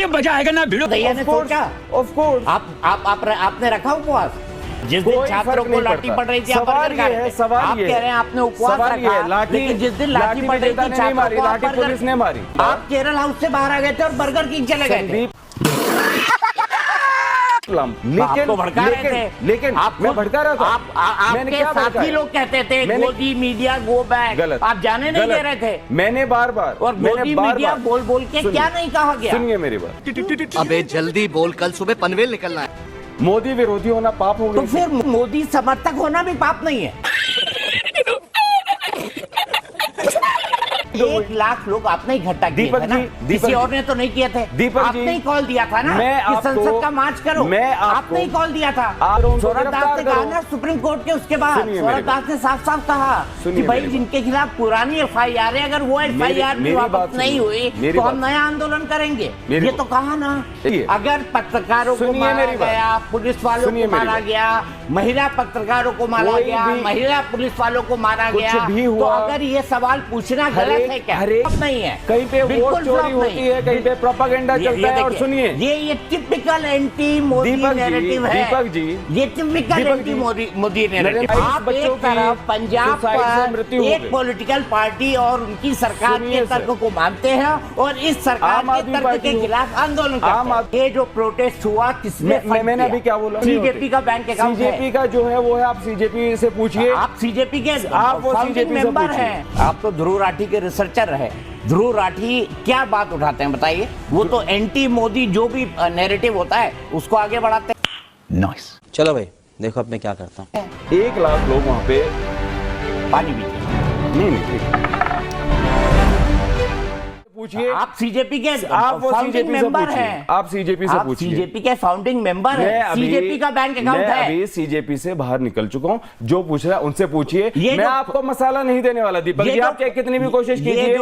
अभी मजा आएगा ना भिड़ो। दैया ने सोचा, ऑफ कोर्स आपने रखा उपवास? जिस दिन छात्रों को लाठी पड़ रही थी, आप कह रहे हैं आपने उपवास रखा, लेकिन जिस दिन लाठी पड़ रही थी छात्रों को, लाठी पुलिस ने मारी। आप केरल हाउस से बाहर आ गए थे और बर्गर किंग चले गए थे। लेकिन मैं भड़का रहा था। आपके साथी लोग कहते थे मोदी मीडिया गो बैक, आप जाने नहीं दे रहे थे। मैंने बार-बार और मोदी मीडिया बोल के क्या नहीं कहा गया? सुनिए मेरी बात। अबे जल्दी बोल, कल सुबह पनवेल निकलना है। मोदी विरोधी होना पाप हो गया। तो फिर मोदी समर्थक होना भी पाप नहीं है। 1 लाख लोग आपने इकट्ठा किए थे ना, किसी और ने तो नहीं किए थे। दीपक जी, आपने ही कॉल दिया था ना कि संसद का मार्च करो, आपने ही कॉल दिया था। सौरभ दास ने कहा ना सुप्रीम कोर्ट के, उसके बाद सौरभ दास ने साफ साफ कहा कि भाई जिनके खिलाफ पुरानी FIR है, अगर वो FIR भी वापस नहीं हुई तो हम नया आंदोलन करेंगे। ये तो कहा ना। अगर पत्रकारों को मारा गया, पुलिस वालों को मारा गया, महिला पत्रकारों को मारा गया, महिला पुलिस वालों को मारा गया, तो अगर ये सवाल पूछना गलत है क्या? नहीं है। कहीं पे वोट चोरी होती है, कहीं पे प्रोपेगेंडा चलता है। और सुनिए, ये टिपिकल एंटी मोदी नैरेटिव है। दीपक जी, ये टिपिकल एंटी मोदी नैरेटिव। आप एक तरफ पंजाब पर एक पॉलिटिकल पार्टी और उनकी सरकार के तर्क को मानते हैं और इस सरकार के तर्क के खिलाफ आंदोलन करते हैं। ये जो प्रोटेस्ट हुआ किसने? मैंने अभी क्या बोला? CJP का बैंक अकाउंट है। CJP का जो है वो है, आप CJP से पूछिए। आप CJP के फाउंडिंग मेंबर हैं। आप तो ध्रुव राठी के रिसर्चर रहे। ध्रुव राठी क्या बात उठाते हैं बताइए? वो तो एंटी मोदी जो भी नैरेटिव होता है उसको आगे बढ़ाते हैं। नाइस। चलो भाई देखो अब मैं क्या करता हूँ। 1 लाख लोग वहाँ पे पानी पीते हैं। नहीं पूछिए। आप CJP के आप फाउंडिंग मेंबर हैं। आप CJP से पूछिए। CJP के फाउंडिंग मेंबर हैं। CJP का बैंक अकाउंट है। मैं अभी CJP से बाहर निकल चुका हूँ। जो पूछ रहा है उनसे पूछिए। मैं आपको मसाला नहीं देने वाला। दीपक जी, आप कितनी भी कोशिश कीजिए,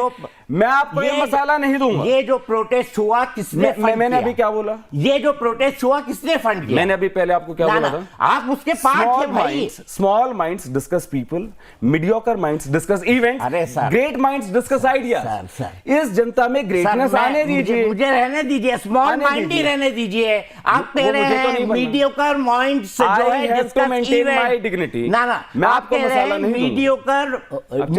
मैं आपको ये मसाला नहीं दूंगा। ये जो प्रोटेस्ट हुआ किसने फंड किया? मैंने अभी क्या बोला? ये जो प्रोटेस्ट हुआ किसने फंड किया? मैंने अभी पहले आपको क्या बोला था? आप उसके पार्ट थे भाई। Small minds discuss people, mediocre minds discuss events, great minds discuss ideas. इस जनता में ग्रेटनेस आने दीजिए। मुझे रहने दीजिए, स्मॉल माइंड ही रहने दीजिए। आप कह रहे हैं मीडियोकर माइंड्स जो है डिस्कस इवेंट। डिग्निटी। ना मैं आपको मसाला नहीं दूंगा।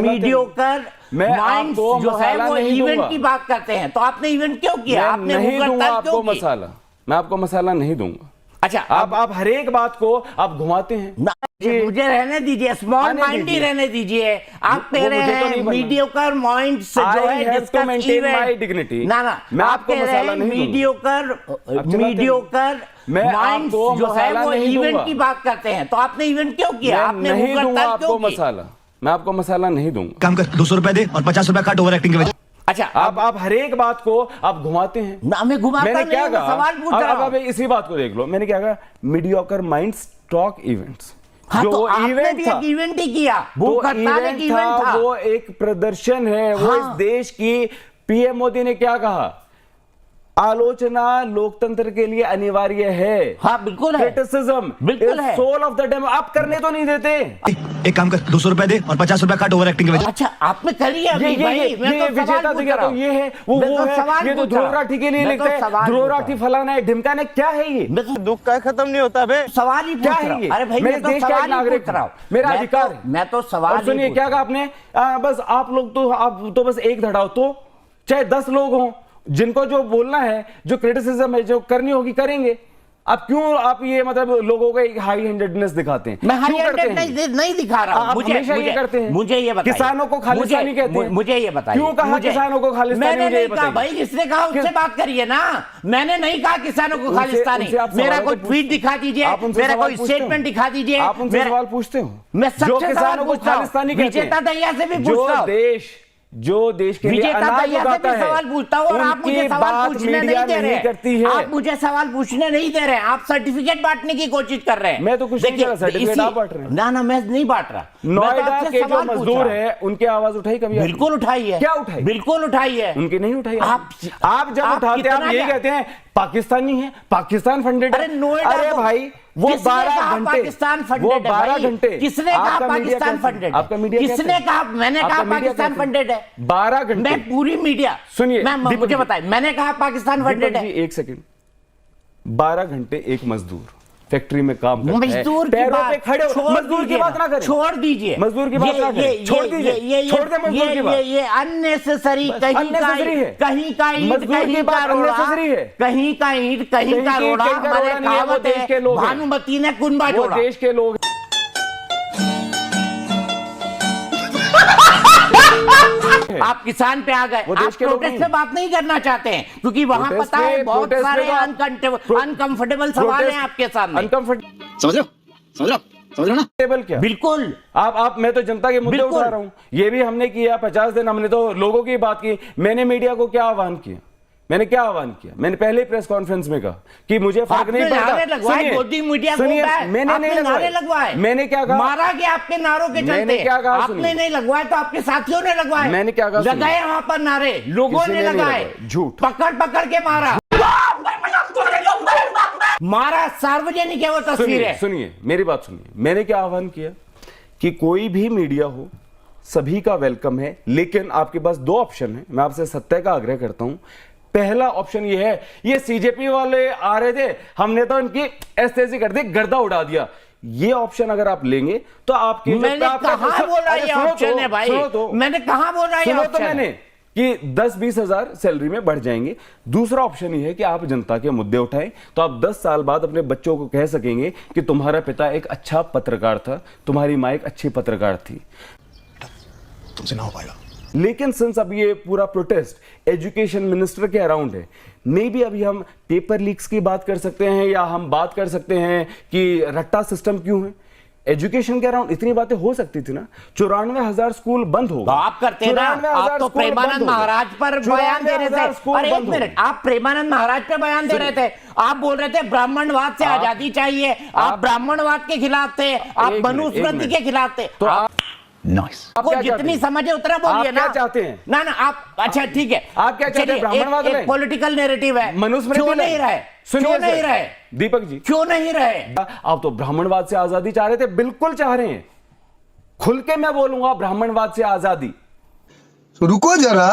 मीडियोकर माइंड्स जो है वो इवेंट की बात करते हैं, तो आपने इवेंट क्यों किया? आपने नहीं दूंगा आपको क्यों मसाला। मैं आपको मसाला नहीं दूंगा। अच्छा, आप हर एक बात को आप घुमाते हैं। मुझे रहने दीजिए, स्मॉल माइंड ही रहने दीजिए। आप कह रहे हैं मीडियोकर माइंड्स जो है डिस्कस इवेंट। डिग्निटी। ना मैं आपको मसाला नहीं मीडियोकर माइंड्स जो है वो इवेंट की बात करते हैं, तो आपने इवेंट क्यों किया? आपने नहीं दूंगा आपको मसाला। मैं आपको मसाला नहीं दूंगा। काम कर, 200 रुपए दे और 50 रुपए काट ओवर एक्टिंग के वजह। अच्छा, आप हर एक बात को आप घुमाते हैं। ना मैं घुमाता मैंने क्या नहीं, कहा? सवाल पूछ रहा हूं। अब इसी बात को देख लो। मैंने क्या कहा? Mediocre minds talk events. हाँ, जो तो इवेंट भी था, एक इवेंट ही किया। भूख हड़ताल एक इवेंट था। वो एक प्रदर्शन है। वो इस देश की पीएम मोदी ने क्या कहा? आलोचना लोकतंत्र के लिए अनिवार्य है। हाँ बिल्कुल है। क्रिटिसिज्म बिल्कुल है। Soul of the demo. आप करने तो नहीं देते। एक काम कर, 200 रुपए दे और 50 रुपए काट ओवर एक्टिंग के वजह। अच्छा, आपने करी है अभी भाई। मैं तो विजेता दिखा तो ये है, वो है। ये तो ध्रुव राठी के लिए लिखते हैं। ध्रुव राठी फलाना है, ढिमकाना। क्या है ये? दुख का खत्म नहीं होता बे। सवाल ही क्या है ये? अरे भाई, मैं देश का एक नागरिक हूं, मेरा अधिकार है। मैं तो सवाल सुनिए, क्या कहा आपने? बस आप लोग तो आप तो बस एक धड़ाओ, तो चाहे 10 लोग हों, जिनको जो बोलना है, जो क्रिटिसिज्म है, जो करनी होगी करेंगे। अब क्यों आप ये मतलब लोगों का एक हाई हैंडेडनेस दिखाते हैं? मैं हाई हैंडेडनेस नहीं दिखा रहा हूं। मुझे ये करते हैं। मुझे ये बताइए, किसानों को खालिस्तानी कहते हैं। मुझे ये बताइए क्यों कहा किसानों को खालिस्तानी? मैंने नहीं कहा भाई, किसने कहा उससे बात करिए ना। मैंने नहीं कहा किसानों को खालिस्तानी। मेरा कोई ट्वीट दिखा दीजिए, मेरा कोई स्टेटमेंट दिखा दीजिए। आप उनसे सवाल पूछते हो? मैं सबसे किसानों को खालिस्तानी कहते हैं। विजेता दैया से भी पूछता हूं। जो देश के लिए अनाज उगाता है, सवाल पूछता हूं और आप मुझे सवाल पूछने नहीं दे रहे हैं। आप मुझे सवाल पूछने नहीं दे रहे हैं। आप सर्टिफिकेट बांटने की कोशिश कर रहे हैं। मैं तो कुछ नहीं कह रहा, सर्टिफिकेट आप बांट रहे हैं। ना मैं नहीं बांट रहा। नोएडा के जो मजदूर है उनकी आवाज उठाई कभी? बिल्कुल उठाई है। क्या उठाई? बिल्कुल उठाई है। उनकी नहीं उठाई। आप जब उठाते हैं आप ये कहते हैं पाकिस्तानी है, पाकिस्तान फंडेड। अरे नोएडा, अरे भाई वो किसने 12 कहा घंटे पाकिस्तान फंडेड वो है 12 भाई? घंटे किसने कहा आपका मीडिया पाकिस्तान कहता है? फंडेड आपका मीडिया कहता किसने है? कहा? मैंने आपका कहा मीडिया पाकिस्तान कहता है? फंडेड है 12 घंटे मैं पूरी मीडिया सुनिए मुझे दीपक बताइए मैंने कहा पाकिस्तान फंडेड है? एक सेकंड 12 घंटे एक मजदूर फैक्ट्री में काम करता है, मजदूर की पैरों बात पे खड़े हो, छोड़ मजदूर की दीजिए बात ना करें, छोड़ दीजिए मजदूर की बात ना करें, छोड़ दीजिए, छोड़ दे मजदूर की बात। ये अननेसेसरी कहीं का unnecessary है। कहीं का ईंट मजदूर की कहीं का बात रोड़ा unnecessary है। कहीं का ईंट कहीं का रोड़ा कहीं का हमारे रोड़ा नहीं है, वो कहावत देश के है लोग हैं। भानुमती ने कुंबा वो जोड़ा देश के लोग आप किसान पे आ गए वो देश आप के लोग प्रोटेस्ट नहीं। पे बात नहीं करना चाहते हैं क्योंकि वहां प्रोटेस्ट पता है पे- बहुत प्रोटेस्ट सारे पे तो आप- अनकंफर्टेबल सवाल हैं आपके सामने अनकंफर्टेबल समझ रहे हो ना? क्या बिल्कुल आप मैं तो जनता के मुद्दे बिल्कुल। उठा रहा हूं। ये भी हमने किया 50 दिन हमने तो लोगों की बात की। मैंने मीडिया को क्या आह्वान किया? मैंने क्या आह्वान किया? मैंने पहले प्रेस कॉन्फ्रेंस में कहा कि मुझे फर्क आपने नहीं नारे पड़ता। लगवाए, गोदी मीडिया को सुनिए, उठाए, मैंने नहीं आपने नारे लगवाए। लगवाए। मैंने क्या कहा? मारा गया आपके नारों के मैंने चलते। क्या कहा? आपने सुनिए। नहीं लगवाए तो आपके साथियों ने लगवाए। मैंने क्या कहा? सुनिए। लगाए वहां पर नारे लोगों किसी ने ने नहीं लगाए, लगाए। झूठ। पकड़ पकड़ के मारा मारा सार्वजनिक है वो तस्वीर है। सुनिए मेरी बात सुनिए। मैंने क्या आह्वान किया कि कोई भी मीडिया हो सभी का वेलकम है, लेकिन आपके पास 2 ऑप्शन है। मैं आपसे सत्य का आग्रह करता हूं। पहला ऑप्शन ये है, ये सीजेपी वाले आ रहे थे, हमने तो इनकी ऐसे कर दी, गर्दा उड़ा दिया। ये ऑप्शन अगर आप लेंगे तो आपके मैंने कहां बोला ये ऑप्शन है भाई? मैंने कहां बोला ये सुनो तो ऑप्शन मैंने है? कि 10-20 हजार सैलरी में बढ़ जाएंगे। दूसरा ऑप्शन ये है कि आप जनता के मुद्दे उठाएं, तो आप 10 साल बाद अपने बच्चों को कह सकेंगे कि तुम्हारा पिता एक अच्छा पत्रकार था, तुम्हारी मां एक अच्छी पत्रकार थी। तुमसे ना हो पाएगा। लेकिन सिंस अब ये पूरा प्रोटेस्ट एजुकेशन मिनिस्टर के अराउंड है, मे बी अभी हम पेपर लीक्स की बात कर सकते हैं या हम बात कर सकते हैं कि रट्टा सिस्टम क्यों है। एजुकेशन के अराउंड इतनी बातें हो सकती थी ना। 94,000 स्कूल बंद हो तो आप करते ना, आप तो प्रेमानंद महाराज पर बयान दे रहे थे। अरे एक मिनट, आप प्रेमानंद महाराज पे बयान दे रहे थे। आप बोल रहे थे ब्राह्मणवाद से आजादी चाहिए, आप ब्राह्मणवाद के खिलाफ थे, आप मनुस्मृति के खिलाफ थे। तो आप आपको जितनी समझ है उतना बोलिए ना। क्या चाहते हैं? ना आप अच्छा ठीक है, आप क्या चाहते हैं? ब्राह्मणवाद एक पॉलिटिकल नैरेटिव है, मनुस्मृति क्यों नहीं रहे? क्यों नहीं रहे दीपक जी? क्यों नहीं रहे? आप तो ब्राह्मणवाद से आजादी चाह रहे थे, बिल्कुल चाह रहे हैं। खुल के मैं बोलूंगा ब्राह्मणवाद से आजादी। रुको जरा,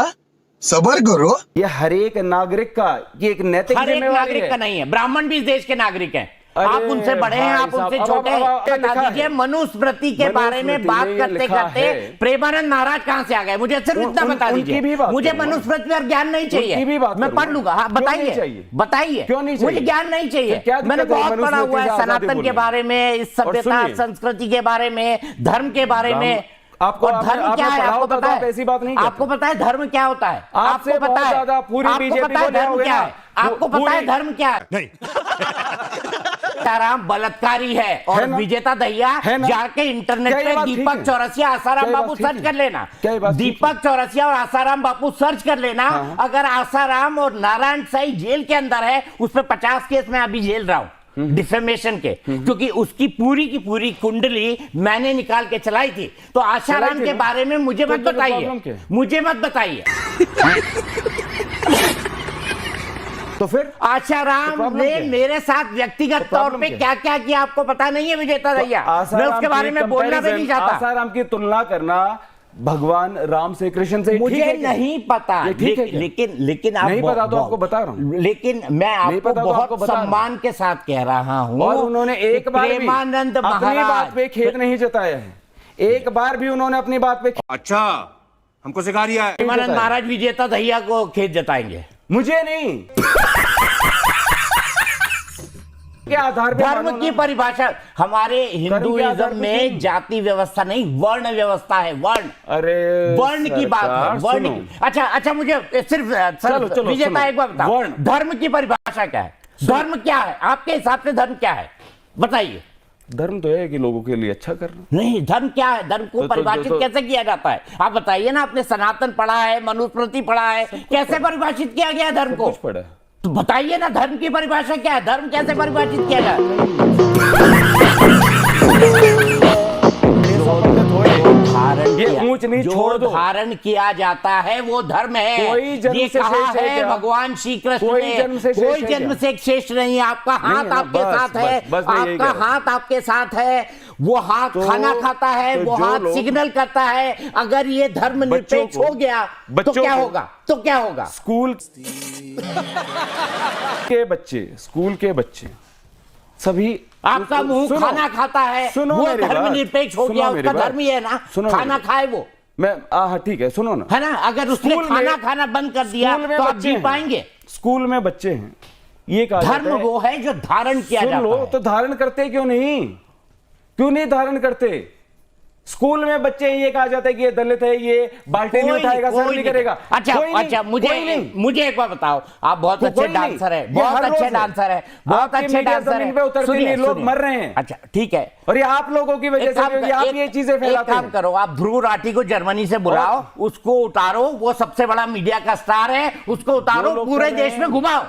सबर करो। ये हर एक नागरिक का ये एक नैतिक हर एक जिम्मेवारी नागरिक है। का नहीं है, ब्राह्मण भी इस देश के नागरिक हैं। अरे आप उनसे बड़े हैं, आप भाई उनसे साहब, छोटे अब हैं। बता लिखा दीजिए है। मनुस्मृति के बारे में मनुस्मृति बात में करते लिखा करते है। प्रेमानंद महाराज कहां से आ गए? मुझे सिर्फ इतना बता उनकी भी दीजिए। बात मुझे करूंगा। मनुस्मृति पर ज्ञान नहीं उनकी भी चाहिए, बात मैं पढ़ करूंगा। लूंगा। हाँ क्यों नहीं बताइए चाहिए? बताइए, क्यों नहीं मुझे चाहिए? ज्ञान नहीं चाहिए। क्या मैंने दिक्कत है बहुत पढ़ा मनुस्मृति हुआ से है आजादी सनातन के बोलने? बारे में, इस सभ्यता सुनिए। संस्कृति के बारे में, धर्म के बारे में। आपको और धर्म क्या है आपको पता है? ऐसी बात नहीं आपको पता है धर्म क्या होता है? आपसे आपको पता बहुत है? ज्यादा पूरी आपको बीजेपी पता है को ले धर्म आओगे क्या ना? है? आपको पता है धर्म क्या है? नहीं। सीताराम बलात्कारी है और है ना? विजेता दहिया है ना? जाके इंटरनेट क्या ये पे बात ठीक दीपक है? चौरसिया आसाराम क्या ये बापू बात ठीक सर्च है? कर लेना। क्या ये बात ठीक दीपक चौरसिया और आसाराम बापू सर्च कर लेना। अगर आसाराम और नारायण साई जेल के अंदर है, उस पर 50 केस मैं अभी झेल रहा हूं डिफेमेशन के, क्योंकि उसकी पूरी की पूरी कुंडली मैंने निकाल के चलाई थी। तो आसाराम के बारे में मुझे मत बताइए, मुझे मत बताइए। तो फिर आशाराम ने मेरे साथ व्यक्तिगत तौर पे क्या क्या किया आपको पता नहीं है विजेता भैया? मैं उसके बारे में बोलना भी नहीं चाहता। आसाराम की तुलना करना भगवान राम से कृष्ण से मुझे नहीं पता, लेकिन आप नहीं पता तो आपको बता रहा हूं। लेकिन मैं आपको बहुत सम्मान के साथ कह रहा हूं। और उन्होंने एक बार भी प्रेमानंद अपनी बात महाराज पे खेद नहीं जताया है। एक बार भी उन्होंने अपनी बात पे अच्छा, हमको सिखा दिया है। प्रेमानंद महाराज विजेता दहिया को खेद जताएंगे। मुझे नहीं के आधार पे धर्म की परिभाषा हमारे हिंदुइज्म में जाति व्यवस्था नहीं, वर्ण व्यवस्था है। वर्ण, अरे वर्ण की बात है, वर्ण की। अच्छा मुझे सिर्फ विजेता एक बार बताओ, धर्म की परिभाषा क्या है? धर्म क्या है आपके हिसाब से? धर्म क्या है बताइए? धर्म तो है कि लोगों के लिए अच्छा करना। नहीं, धर्म क्या है? धर्म को परिभाषित कैसे किया जाता है? आप बताइए ना। आपने सनातन पढ़ा है, मनुस्मृति पढ़ा है, कैसे परिभाषित किया गया धर्म को? कुछ पढ़ा है तो बताइए ना, धर्म की परिभाषा क्या है? धर्म कैसे परिभाषित किया जाए? धारण ये किया- ऊंच नीच जो छोड़ दो। धारण किया जाता है वो धर्म है। कोई जन्म ये से कहा श्रेष्ठ है है क्या? भगवान श्री कृष्ण कोई ने। जन्म से श्रेष्ठ कोई है जन्म क्या? से श्रेष्ठ नहीं। आपका हाथ है ना, आपके बस, साथ है, बस मैं यही आपका कह रहा हूं। हाथ आपके साथ है। वो हाथ तो- खाना खाता है, तो वो जो हाथ लोग- सिग्नल करता है। अगर ये धर्म निरपेक्ष हो गया तो बच्चों क्या को- होगा? तो क्या होगा? स्कूल के बच्चे सभी आपका मुंह सुनो, खाना खाता है, सुनो वो मेरी धर्म बात, निरपेक्ष हो सुनो गया, मेरी उसका बात, धर्म ही है ना, सुनो खाना मेरी- खाए वो, मैं हाँ ठीक है, सुनो ना, है ना। अगर उसने स्कूल में- खाना खाना बंद कर दिया स्कूल में तो आप बच्चे जी हैं। पाएंगे? स्कूल में बच्चे हैं, ये कहा धर्म जाता है- वो है जो धारण किया सुन जाता लो, है। तो धारण करते क्यों नहीं धारण करते? स्कूल में बच्चे ये कहा जाता है कि ये दलित है, ये बाल्टी नहीं उठाएगा, सर नहीं करेगा। अच्छा कोई नहीं, अच्छा, कोई नहीं। मुझे एक बार बताओ, आप बहुत कोई अच्छे नहीं। डांसर है, ये बहुत हर अच्छे रोज डांसर है, बहुत आपकी अच्छे मीडिया डांसर जमीन पे है। उतरती सुनिए, नहीं, लोग सुनिए। मर रहे हैं। अच्छा ठीक है, और ये आप लोगों की वजह से, क्योंकि आप ये चीजें फैलाते एक काम हैं। करो, आप ध्रुव राठी को जर्मनी से बुलाओ, उसको उतारो, वो सबसे बड़ा मीडिया का स्टार है, उसको उतारो, लोग पूरे कर रहे देश में हैं। घुमाओ।